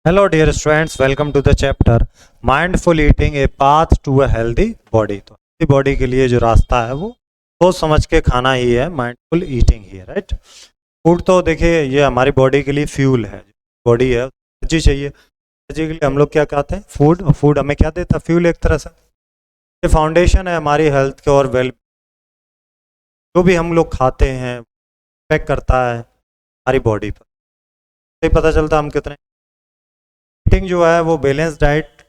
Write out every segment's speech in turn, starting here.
Hello, dear students. Welcome to the chapter Mindful Eating: A Path to a Healthy Body। तो healthy body के लिए जो रास्ता है वो सोच समझ के खाना ही है, माइंडफुल ईटिंग ही है, राइट। फूड तो देखिए ये हमारी बॉडी के लिए फ्यूल है। बॉडी है, एनर्जी चाहिए। एनर्जी के लिए हम लोग क्या कहते हैं? फूड। और फूड हमें क्या देता है? फ्यूल एक तरह से। ये फाउंडेशन है हमारी हेल्थ के और वेल। जो भी हम लोग खाते हैं इफेक्ट करता है हमारी बॉडी पर। तो ये पता चलता है हम कितने ईटिंग जो है वो बैलेंस डाइट,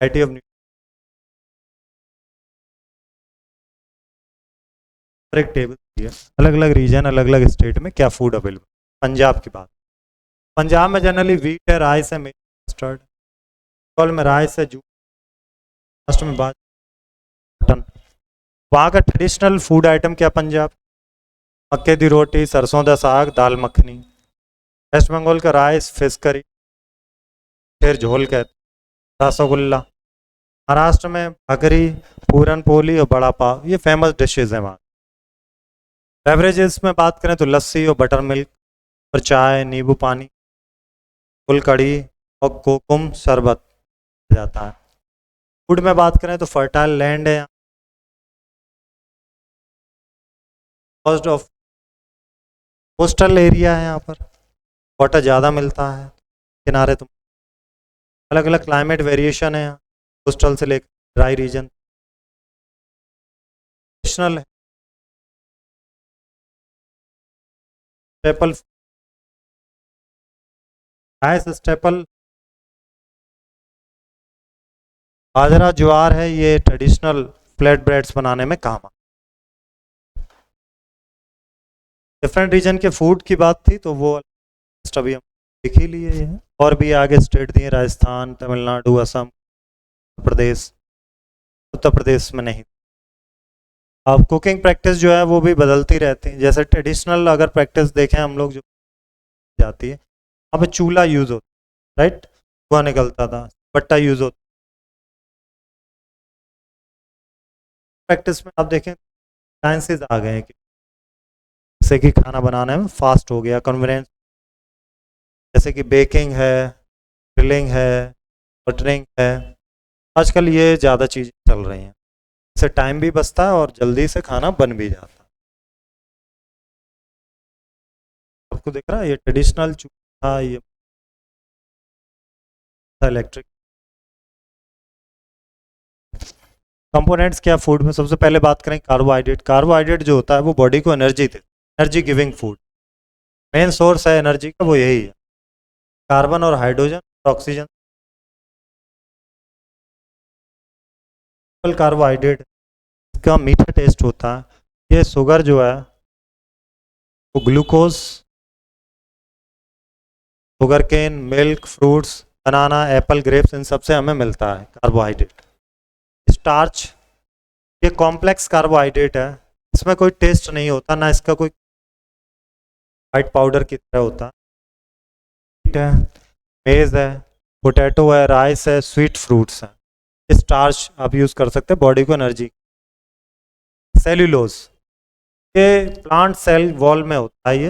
वैरायटी ऑफ एक टेबल दिया, अलग अलग रीजन, अलग अलग स्टेट में क्या फूड अवेलेबल। पंजाब की बात, पंजाब में जनरली वीट है, राइस है, मस्टर्ड। बंगाल में राइस है, जू। महाराष्ट्र में बात मटन। वहाँ का ट्रेडिशनल फूड आइटम क्या? पंजाब मक्के दी रोटी, सरसों दा साग, दाल मखनी। वेस्ट बंगाल का राइस, फिश करी, फिर झोल कहते, रसगुल्ला। महाराष्ट्र में भकरी, पूरन पोली और बड़ा पाव, ये फेमस डिशेज हैं वहाँ। बेवरेजेस में बात करें तो लस्सी और बटर मिल्क और चाय, नींबू पानी, फुल कड़ी और कोकुम शरबत जाता है। फूड में बात करें तो फर्टाइल लैंड है, कॉस्ट ऑफ कोस्टल एरिया है यहाँ पर, वाटर ज़्यादा मिलता है किनारे। तो अलग अलग क्लाइमेट वेरिएशन है यहाँ, कोस्टल से लेकर dry region. National staple, rice staple, बाजरा ज्वार है, ये ट्रेडिशनल फ्लैट ब्रेड्स बनाने में काम आता। डिफरेंट रीजन के फूड की बात थी तो वो अभी हम देख ही लिए हैं। और भी आगे स्टेट दिए, राजस्थान, तमिलनाडु, असम, प्रदेश। उत्तर प्रदेश में नहीं। अब कुकिंग प्रैक्टिस जो है वो भी बदलती रहती है। जैसे ट्रेडिशनल अगर प्रैक्टिस देखें हम लोग, जो जाती है वहाँ पे चूल्हा यूज़ होता, राइट, धुआं निकलता था, पट्टा यूज़ होता। प्रैक्टिस में आप देखें साइंसेज आ गए हैं कि जैसे कि खाना बनाने में फास्ट हो गया, कन्वीनियंस। जैसे कि बेकिंग है, ग्रिलिंग है, बटरिंग है। आजकल ये ज़्यादा चीज़ें चल रही हैं। इससे टाइम भी बचता है और जल्दी से खाना बन भी जाता है। आपको दिख रहा है ये ट्रेडिशनल चूल्हा, ये इलेक्ट्रिक। कंपोनेंट्स क्या फूड में? सबसे पहले बात करें कार्बोहाइड्रेट। कार्बोहाइड्रेट जो होता है वो बॉडी को एनर्जी दे, energy giving food. Main source है एनर्जी का वो यही है, कार्बन और हाइड्रोजन और ऑक्सीजन। कार्बोहाइड्रेट का मीठा टेस्ट होता है। ये शुगर जो है वो glucose, sugar cane, milk, fruits, banana, apple, grapes, इन सबसे हमें मिलता है कार्बोहाइड्रेट। स्टार्च, ये कॉम्प्लेक्स कार्बोहाइड्रेट है, इसमें कोई टेस्ट नहीं होता, ना इसका कोई वाइट पाउडर की तरह होता है। मेज है, पोटैटो है, राइस है, स्वीट फ्रूट्स हैं। स्टार्च आप यूज़ कर सकते हैं बॉडी को एनर्जी। सेल्यूलोज, ये प्लांट सेल वॉल में होता है। ये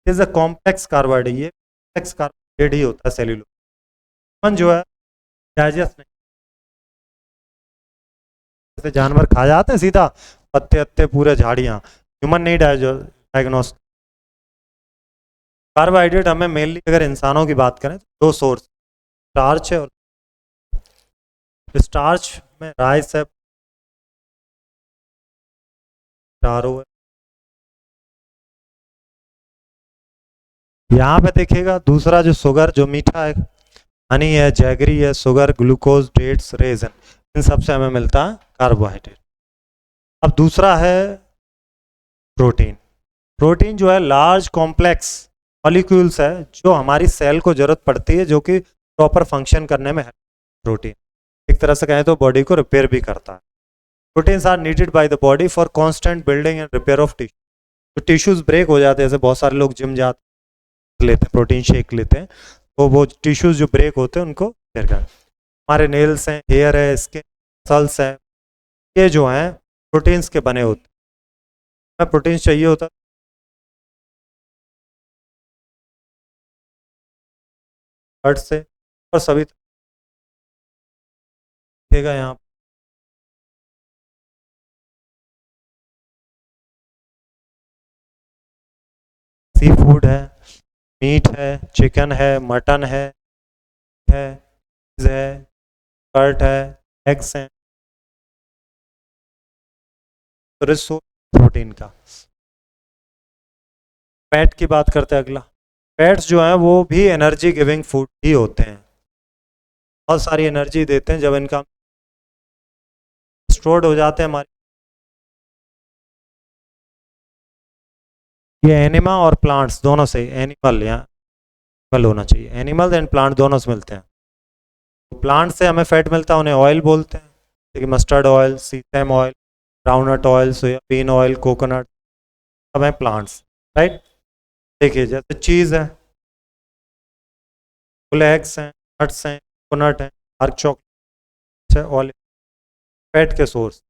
इज अ कॉम्प्लेक्स कार्बोहाइड्रेट, ये कॉम्प्लेक्स कार्बोहाइड्रेट ही होता है सेल्यूलोज। जो है डाइजेस्ट नहीं, जैसे जानवर खा जाते हैं सीधा पत्ते अत्ते पूरे झाड़ियाँ, ह्यूमन नहीं डायग्नोस। कार्बोहाइड्रेट हमें मेनली अगर इंसानों की बात करें तो दो सोर्स, स्टार्च है और स्टार्च में राइस है, टारो है। यहाँ पे देखिएगा दूसरा जो शुगर, जो मीठा है, हनी है, जैगरी है, शुगर, ग्लूकोज, डेट्स, रेजन, इन सब से हमें मिलता है कार्बोहाइड्रेट। अब दूसरा है प्रोटीन। प्रोटीन जो है लार्ज कॉम्प्लेक्स मॉलिक्यूल्स है जो हमारी सेल को जरूरत पड़ती है, जो कि प्रॉपर फंक्शन करने में है। प्रोटीन एक तरह से कहें तो बॉडी को रिपेयर भी करता है। Proteins are needed by the body for constant building and repair of tissue. तो टिश्यूज ब्रेक हो जाते हैं, जैसे बहुत सारे लोग जिम जाते लेते हैं, प्रोटीन शेक लेते हैं, तो वो टिश्यूज जो ब्रेक होते हैं उनको रिपेयर कर। हमारे नेल्स हैं, हेयर है, स्किन, सल्स है, ये जो हैं प्रोटीन्स के बने होते हैं। प्रोटीन्स चाहिए होता, हर्ट से और सभी देगा यहाँ सी फूड मीट है, चिकन है, मटन है, चीज़ है, कर्ट है, एग्स हैं, तो रिसोर्स प्रोटीन का। फैट की बात करते हैं अगला। फैट्स जो हैं वो भी एनर्जी गिविंग फूड ही होते हैं, बहुत सारी एनर्जी देते हैं। जब इनका स्टोर्ड हो जाते हैं हमारे, ये एनिमा और प्लांट्स दोनों से, एनिमल या एनिमल होना चाहिए, एनिमल एंड प्लांट दोनों से मिलते हैं। तो प्लांट से हमें फैट मिलता है, उन्हें ऑयल बोलते हैं, जैसे कि मस्टर्ड ऑयल, सीसम oil, groundnut oil, soybean oil, coconut, सब हैं प्लांट्स, राइट। देखिए जैसे चीज़ है, फुल एग्स हैं, नट्स हैं, कोकोनट हैं, डार्क चॉकलेट है, ऑयल, फैट के सोर्स।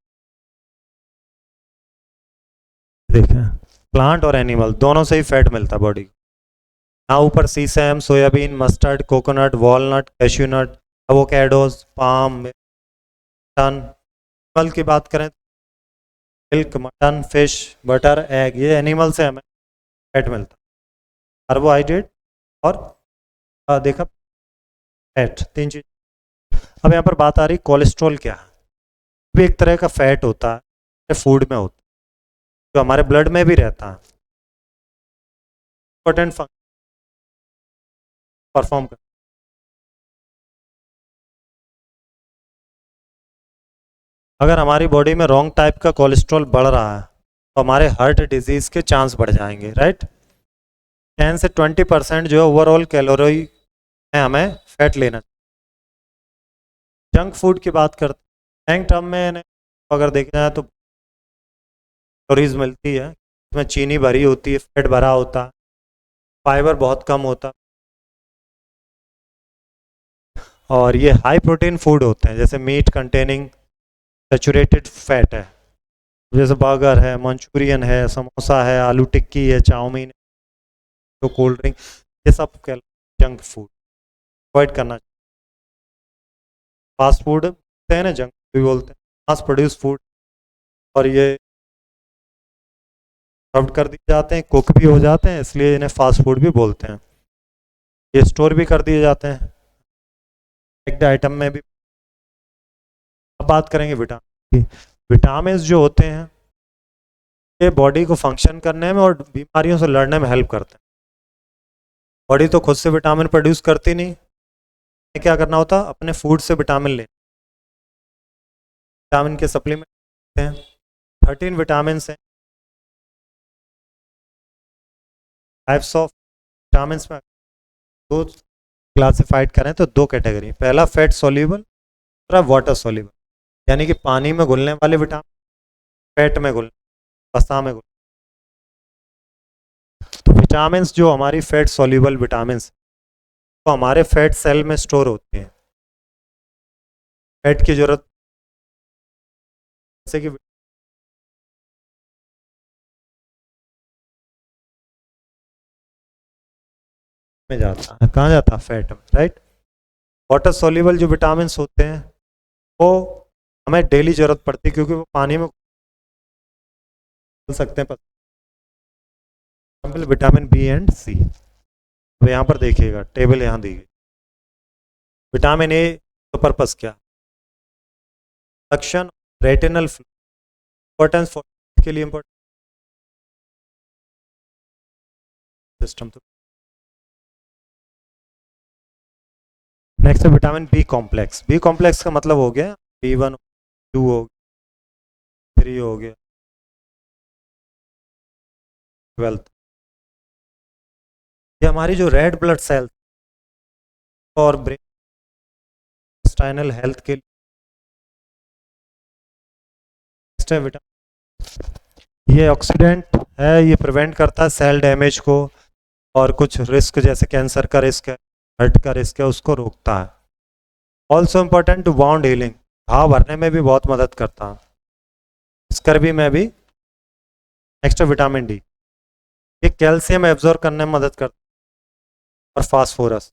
देखें प्लांट और एनिमल दोनों से ही फैट मिलता है बॉडी को। यहाँ ऊपर sesame, soybean, mustard, coconut, walnut, cashewnut, avocados, palm, mutton. Animal की बात करें, milk, mutton, fish, butter, egg, ये एनिमल से हमें फैट मिलता है। कार्बोहाइड्रेट और देखा फैट, तीन चीज। अब यहाँ पर बात आ रही कोलेस्ट्रॉल क्या है। भी एक तरह का फैट होता है, फूड में होता है, जो हमारे ब्लड में भी रहता है, इंपॉर्टेंट फंक्शन परफॉर्म कर। अगर हमारी बॉडी में रॉन्ग टाइप का कोलेस्ट्रॉल बढ़ रहा है तो हमारे हार्ट डिजीज के चांस बढ़ जाएंगे, राइट। 10 से 20% जो है ओवरऑल कैलोरी में हमें फैट लेना चाहिए। जंक फूड की बात करते हैं, लॉन्ग टर्म में अगर देखना है तो कैलोरीज मिलती है, इसमें चीनी भरी होती है, फैट भरा होता है, फाइबर बहुत कम होता, और ये हाई प्रोटीन फूड होते हैं, जैसे मीट कंटेनिंग सेचुरेटेड फैट है, जैसे बर्गर है, मंचूरियन है, समोसा है, आलू टिक्की है, चाउमीन, तो कोल्ड ड्रिंक, ये सब जंक फूड अवॉइड करना चाहिए। फास्ट फूड है ना, जंक भी बोलते हैं, मास प्रोड्यूस फूड, और ये सर्व कर दिए जाते हैं, कुक भी हो जाते हैं, इसलिए इन्हें फास्ट फूड भी बोलते हैं। ये स्टोर भी कर दिए जाते हैं एक आइटम में भी। अब बात करेंगे विटामिन की। विटामिन जो होते हैं ये बॉडी को फंक्शन करने में और बीमारियों से लड़ने में हेल्प करते हैं। बॉडी तो खुद से विटामिन प्रोड्यूस करती नहीं, क्या करना होता, अपने फूड से विटामिन लेना। विटामिन के सप्लीमेंट हैं, 13 विटामिन हैं। टाइप्स ऑफ विटामिन में दो क्लासिफाइड करें तो दो कैटेगरी, पहला फैट सोल्यूबल, दूसरा वाटर सोल्यूबल, यानी कि पानी में घुलने वाले विटामिन, फैट में घुलने, वसा में घुलने। तो विटामिन जो हमारी फैट सोल्यूबल विटामिन तो हमारे फैट सेल में स्टोर होते हैं, फैट की जरूरत, जैसे कि में जाता है, कहाँ जाता है, फैट में, राइट। वाटर सोल्यूबल जो विटामिन होते हैं वो हमें डेली जरूरत पड़ती है, क्योंकि वो पानी में घुल सकते हैं। विटामिन बी एंड सी। अब यहाँ पर देखिएगा टेबल यहाँ दी गई। विटामिन ए का पर्पस क्या, सक्शन रेटिनल इंपॉर्टेंस फॉर के लिए इंपॉर्टेंट सिस्टम। तो नेक्स्ट है vitamin B complex. B complex का मतलब हो गया B1, 2 हो गया, 3 हो गया, 12। ये हमारी जो रेड ब्लड सेल और ब्रेन स्टाइनल हेल्थ के लिए। नेक्स्ट है विटामिन, ये ऑक्सीडेंट है, ये प्रिवेंट करता है सेल डैमेज को, और कुछ रिस्क जैसे कैंसर का रिस्क है, हार्ट का रिस्क है, उसको रोकता है। Also important to wound healing, घाव भरने में भी बहुत मदद करता है, स्कर्वी में भी। नेक्स्ट है विटामिन डी, ये कैल्शियम एब्जॉर्ब करने में मदद करता है, और फास्फोरस।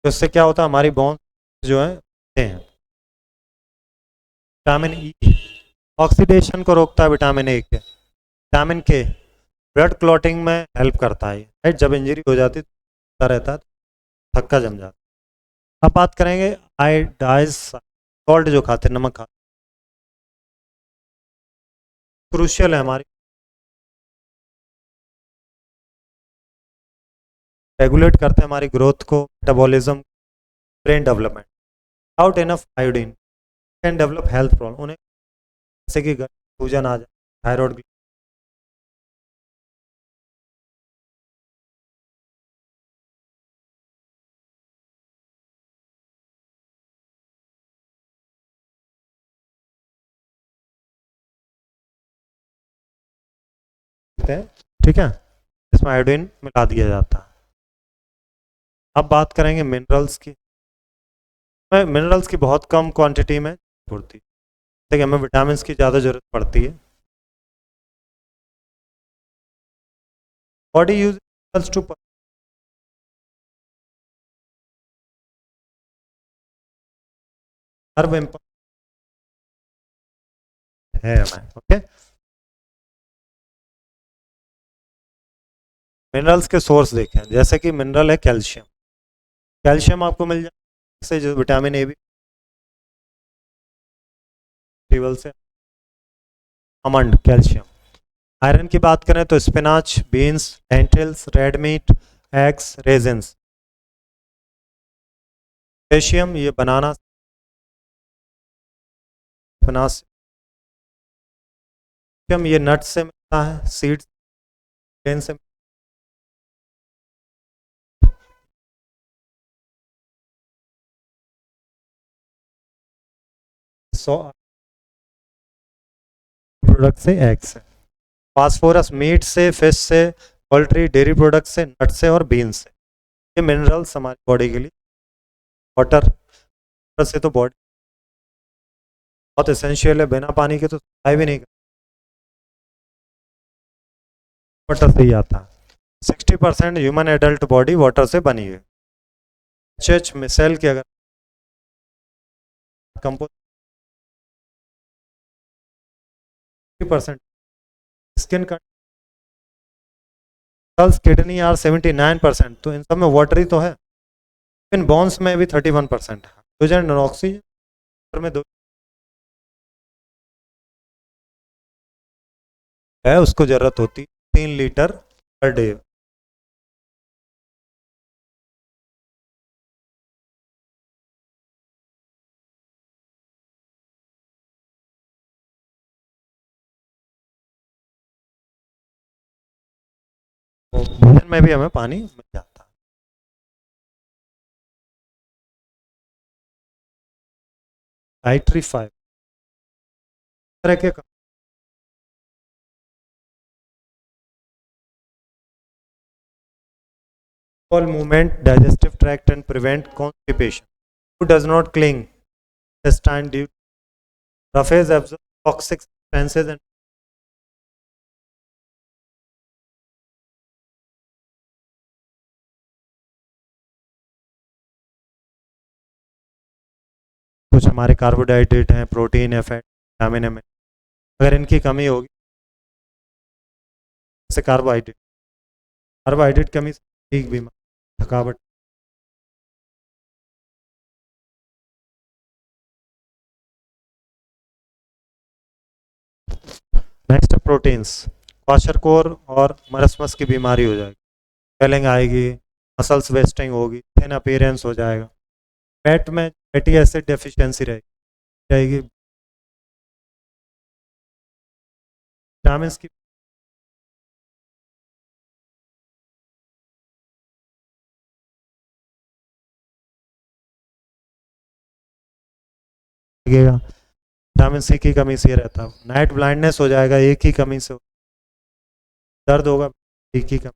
तो इससे क्या होता है, हमारी बोन्स जो है हैं। विटामिन ई ऑक्सीडेशन को रोकता है, विटामिन ए के। विटामिन के ब्लड क्लॉटिंग में हेल्प करता है, राइट। जब इंजरी हो जाती है रहता है तो थक्का जम जाता है। अब बात करेंगे आयोडाइज सॉल्ट जो खाते हैं, नमक खाते, क्रूशियल है हमारी, रेगुलेट करते हैं हमारी ग्रोथ को, metabolism, brain development. Out enough iodine can develop health problem, उन्हें जैसे कि सूजन आ जाए, थायराइड है, ठीक है, इसमें आयोडीन मिला दिया जाता है। अब बात करेंगे मिनरल्स की। मिनरल्स की बहुत कम क्वांटिटी में होती है, देखिए हमें विटामिन की ज़्यादा जरूरत पड़ती है। बॉडी यूज मिनरल्स टू हर है हमें, ओके। मिनरल्स के सोर्स देखें, जैसे कि मिनरल है कैल्शियम, कैल्शियम आपको मिल जाए से, जो विटामिन ए भी टेबल से, आमंड कैल्शियम। आयरन की बात करें तो spinach, beans, lentils, red meat, eggs, resins. Potassium ये बनाना, स्पिनाच, ये नट्स से मिलता है, सीड्स, ग्रेन से। सौ प्रोडक्ट से, एग से। फास्फोरस मीट से, फिश से, पोल्ट्री, डेयरी प्रोडक्ट से, नट से और बीन से। ये मिनरल्स हमारी बॉडी के लिए, वाटर से तो बॉडी बहुत एसेंशियल है, बिना पानी के तो survive भी नहीं कर, वाटर से ही आता है। 60% ह्यूमन एडल्ट बॉडी वाटर से बनी है। एच में सेल की अगर कंपोज 50%, स्किन का, किडनी आर 79%, तो इन सब में वाटर ही तो है। इन बॉन्स में भी 31% है, हाइड्रोजन और ऑक्सीजन में दो है, उसको जरूरत होती 3 लीटर पर डे। तो भोजन में भी हमें पानी मिल जाता है। डाइट्री फाइबर तरह के all movement, digestive tract and prevent constipation. Who does not cling intestine due to roughage, absorb toxic substances and कुछ हमारे कार्बोहाइड्रेट हैं, प्रोटीन है, फैट, विटामिन है, अगर इनकी कमी होगी, जैसे कार्बोहाइड्रेट, कार्बोहाइड्रेट कमी से ठीक बीमार, थकावट। नेक्स्ट प्रोटीन्स, क्वाशरकोर और मरसमस की बीमारी हो जाएगी, स्वेलिंग आएगी, मसल्स वेस्टिंग होगी, थिन अपीयरेंस हो जाएगा। फैट में फैटी एसिड डेफिशिएंसी रहेगी, विटामिन की लगेगा। विटामिन सी की कमी से रहता है, नाइट ब्लाइंडनेस हो जाएगा एक ही कमी से, दर्द होगा एक ही कमी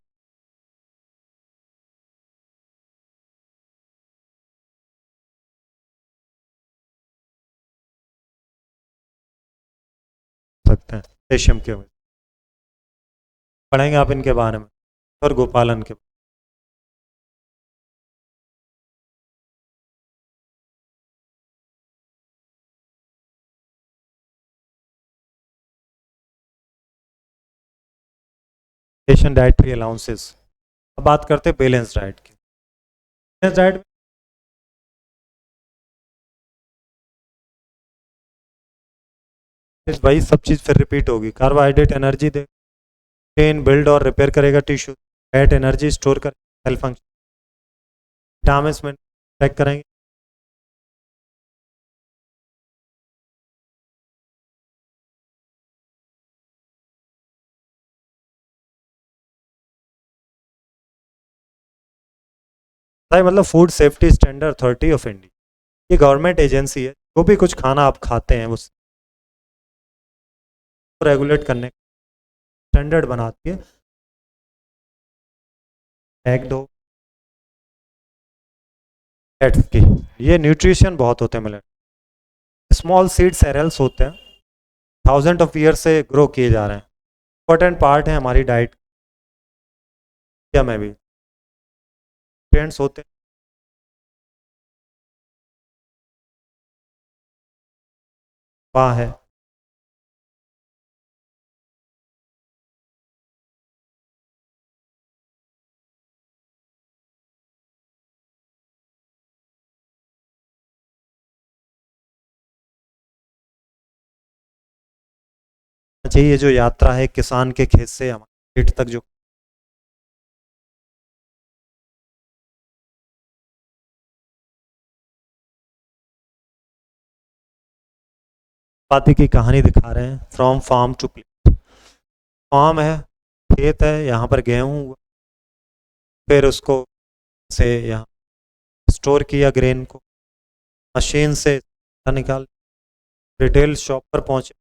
सकते हैं, पोटेशियम की वजह। पढ़ेंगे आप इनके बारे में और गोपालन के एशियन डाइटरी अलाउंसेस। अब बात करते हैं बैलेंस डाइट की। बैलेंस डाइट वही सब चीज़ फिर रिपीट होगी। कार्बोहाइड्रेट एनर्जी दे, प्रोटीन बिल्ड और रिपेयर करेगा टिश्यू, फैट एनर्जी स्टोर कर सेल फंक्शन, विटामिन में चेक करेंगे। मतलब food safety standard authority of India, ये गवर्नमेंट एजेंसी है। जो भी कुछ खाना आप खाते हैं उस रेगुलेट करने स्टैंडर्ड बनाती है। एग दो मिलेट्स की, ये न्यूट्रिशन बहुत होते हैं मिलेट। स्मॉल सीड सेरेल्स होते हैं, थाउजेंड ऑफ ईयर से ग्रो किए जा रहे हैं, इंपॉर्टेंट पार्ट है हमारी डाइट। क्या में भी ट्रेंड्स होते हैं। वहाँ है चाहिए। ये जो यात्रा है किसान के खेत से हमारे पेट तक, जो पाती की कहानी दिखा रहे हैं, from farm to plate. Farm है, खेत है, यहाँ पर गेहूँ हुआ, फिर उसको से यहाँ स्टोर किया ग्रेन को, मशीन से निकाल रिटेल शॉप पर पहुंचे।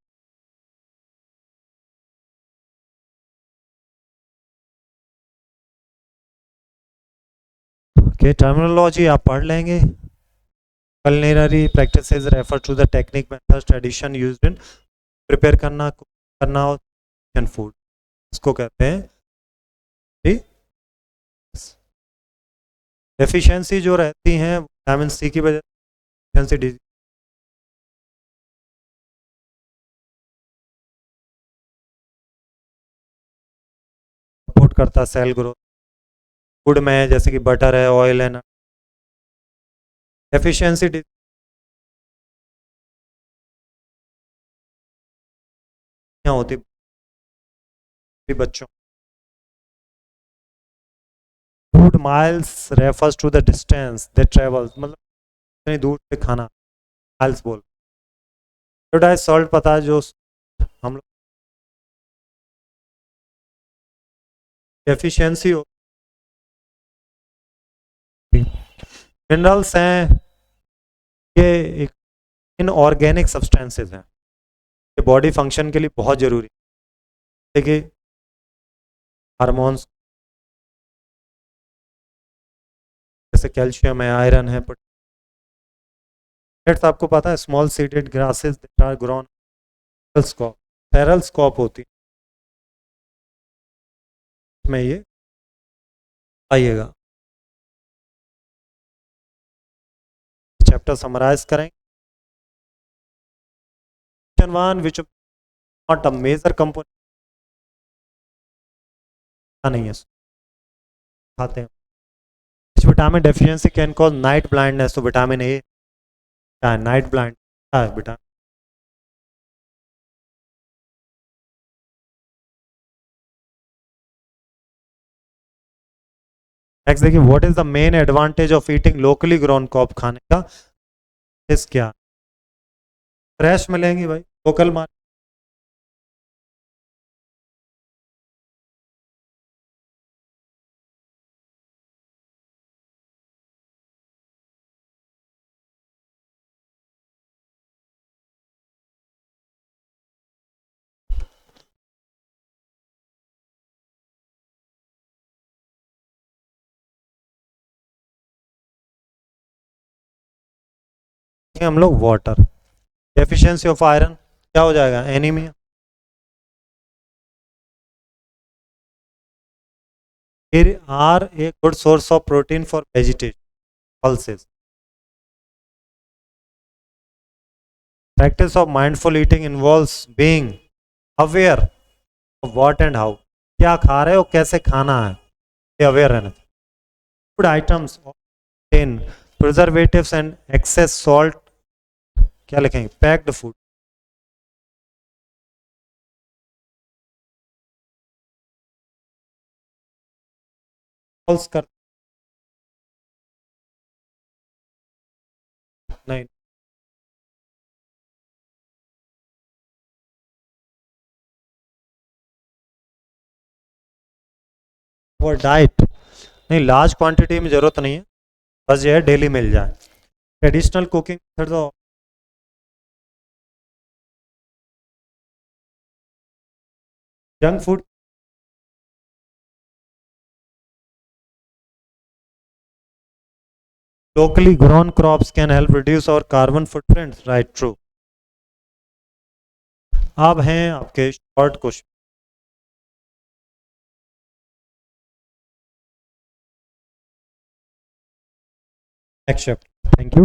के टर्मिनोलॉजी आप पढ़ लेंगे। culinary practices refer to the technique methods tradition used in prepare करना हो फूड, इसको कहते हैं जी। डेफिशिएंसी जो रहती हैं विटामिन सी की वजह से सपोर्ट करता है सेल ग्रोथ। फूड में जैसे कि बटर है, ऑयल है, डेफिशिएंसी होती बच्चों। Food miles refers to the distance they travel, मतलब इतनी दूर से खाना माइल्स बोल। सॉल्ट पता है जो हम लोग डेफिशिएंसी हो, मिनरल्स हैं, ये इनऑर्गेनिक सब्सटेंसेस हैं, ये बॉडी फंक्शन के लिए बहुत जरूरी है। कि हार्मोन्स जैसे कैल्शियम है, आयरन है, पोटेट्स आपको पता है small seeded grasses are grown scope, फेरल स्कॉप होती है में ये आइएगा। चैप्टर समराइज करें। One which not a major component नहीं है, खाते हैं। Vitamin deficiency can cause night blindness, तो विटामिन ए क्या है, नाइट ब्लाइंड है विटामिन। नेक्स्ट देखिए, what is the main advantage of eating locally grown crop, खाने का इस क्या फ्रेश मिलेंगी भाई लोकल मार्केट। हम लोग वाटर डेफिशिएंसी ऑफ आयरन क्या हो जाएगा, एनीमिया। फिर are a good source of protein for vegetation pulses. Practice of mindful eating involves being aware of what and how. क्या खा रहे हो, कैसे खाना है, ये अवेयर रहना चाहिए। Food items ten preservatives and excess salt, क्या लिखेंगे, पैक्ड फूड। कर नहीं, वो डाइट नहीं, लार्ज क्वांटिटी में जरूरत नहीं है, बस ये है डेली मिल जाए। ट्रेडिशनल कुकिंग फिर तो junk food, locally grown crops can help reduce our carbon footprint, right, true। अब हैं आपके short question, next, thank you.